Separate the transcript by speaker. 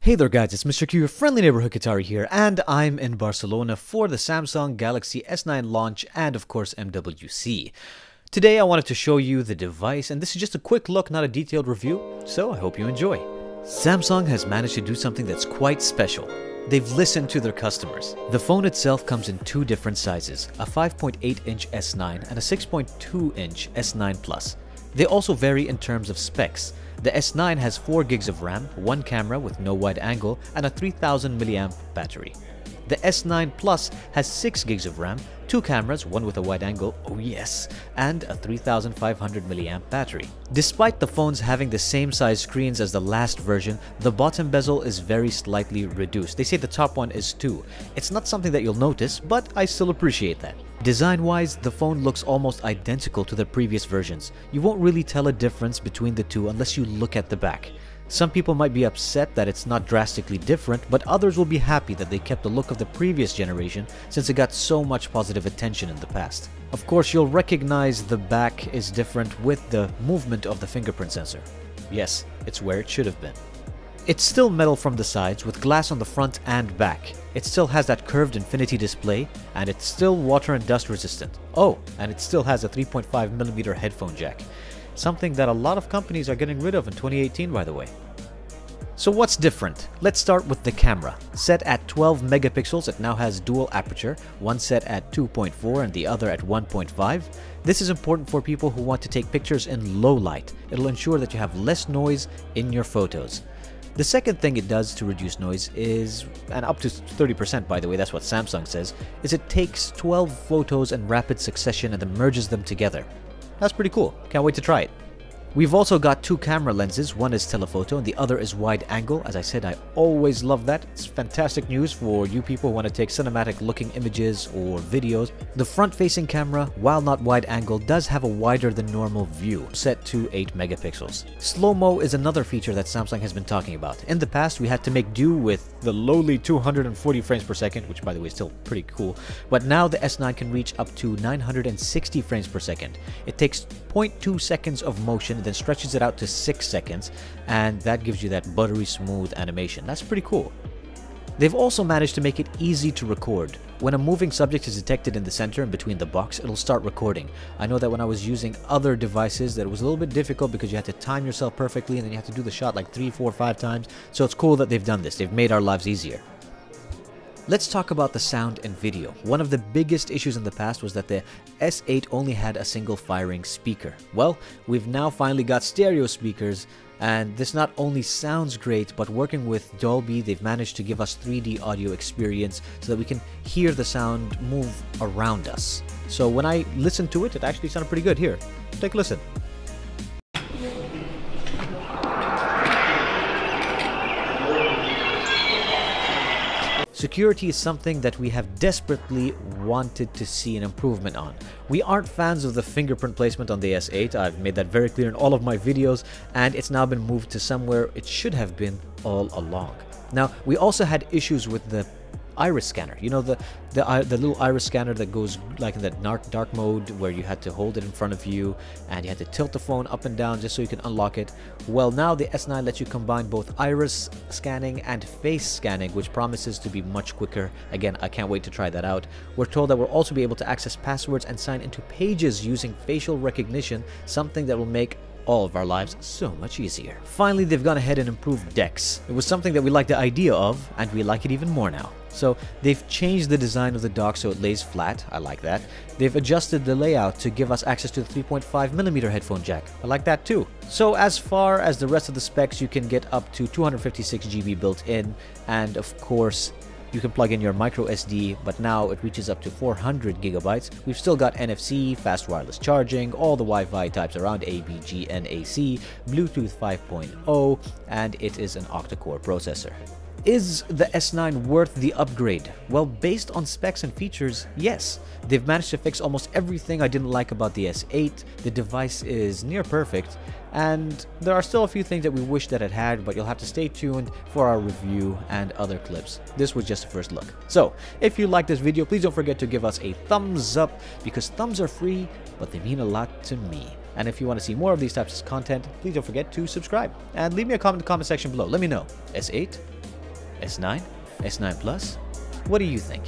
Speaker 1: Hey there guys, it's Mr. Q, your friendly neighborhood Qatari here, and I'm in Barcelona for the Samsung Galaxy S9 launch and of course MWC. Today I wanted to show you the device, and this is just a quick look, not a detailed review, so I hope you enjoy. Samsung has managed to do something that's quite special. They've listened to their customers. The phone itself comes in two different sizes, a 5.8-inch S9 and a 6.2-inch S9 Plus. They also vary in terms of specs. The S9 has 4 gigs of RAM, one camera with no wide angle, and a 3000 mAh battery. The S9 Plus has 6 gigs of RAM, 2 cameras, one with a wide angle, oh yes, and a 3500 mAh battery. Despite the phones having the same size screens as the last version, the bottom bezel is very slightly reduced. They say the top one is 2. It's not something that you'll notice, but I still appreciate that. Design-wise, the phone looks almost identical to the previous versions. You won't really tell a difference between the two unless you look at the back. Some people might be upset that it's not drastically different, but others will be happy that they kept the look of the previous generation since it got so much positive attention in the past. Of course, you'll recognize the back is different with the movement of the fingerprint sensor. Yes, it's where it should have been. It's still metal from the sides with glass on the front and back. It still has that curved infinity display, and it's still water and dust resistant. Oh, and it still has a 3.5mm headphone jack. Something that a lot of companies are getting rid of in 2018, by the way. So what's different? Let's start with the camera. Set at 12 megapixels, it now has dual aperture, one set at 2.4 and the other at 1.5. This is important for people who want to take pictures in low light. It'll ensure that you have less noise in your photos. The second thing it does to reduce noise is, and up to 30% by the way, that's what Samsung says, is it takes 12 photos in rapid succession and then merges them together. That's pretty cool. Can't wait to try it. We've also got 2 camera lenses. One is telephoto and the other is wide angle. As I said, I always love that. It's fantastic news for you people who want to take cinematic looking images or videos. The front facing camera, while not wide angle, does have a wider than normal view, set to 8 megapixels. Slo-Mo is another feature that Samsung has been talking about. In the past, we had to make do with the lowly 240 frames per second, which by the way is still pretty cool. But now the S9 can reach up to 960 frames per second. It takes 0.2 seconds of motion, then stretches it out to 6 seconds, and that gives you that buttery smooth animation. That's pretty cool. They've also managed to make it easy to record. When a moving subject is detected in the center and between the box, it'll start recording. I know that when I was using other devices that it was a little bit difficult because you had to time yourself perfectly and then you have to do the shot like 3, 4, 5 times. So it's cool that they've done this. They've made our lives easier. Let's talk about the sound and video. One of the biggest issues in the past was that the S8 only had a single firing speaker. Well, we've now finally got stereo speakers, and this not only sounds great, but working with Dolby, they've managed to give us 3D audio experience so that we can hear the sound move around us. So when I listened to it, it actually sounded pretty good. Here, take a listen. Security is something that we have desperately wanted to see an improvement on. We aren't fans of the fingerprint placement on the S8, I've made that very clear in all of my videos, and it's now been moved to somewhere it should have been all along. Now, we also had issues with the iris scanner. You know, the little iris scanner that goes like in that dark mode where you had to hold it in front of you and you had to tilt the phone up and down just so you can unlock it. Well, now the S9 lets you combine both iris scanning and face scanning, which promises to be much quicker. Again, I can't wait to try that out. We're told that we'll also be able to access passwords and sign into pages using facial recognition, something that will make all of our lives so much easier. Finally, they've gone ahead and improved DeX. It was something that we liked the idea of, and we like it even more now. So they've changed the design of the dock so it lays flat. I like that. They've adjusted the layout to give us access to the 3.5mm headphone jack. I like that too. So as far as the rest of the specs, you can get up to 256 GB built in, and of course you can plug in your micro SD, but now it reaches up to 400 gigabytes. We've still got NFC, fast wireless charging, all the Wi-Fi types around ABG and AC, Bluetooth 5.0, and it is an octa-core processor. Is the S9 worth the upgrade? Well, based on specs and features, yes. They've managed to fix almost everything I didn't like about the S8. The device is near perfect, and there are still a few things that we wish that it had, but you'll have to stay tuned for our review and other clips. This was just a first look. So, if you like this video, please don't forget to give us a thumbs up, because thumbs are free, but they mean a lot to me. And if you want to see more of these types of content, please don't forget to subscribe. And leave me a comment in the comment section below. Let me know. S8 S9? S9 Plus? What do you think?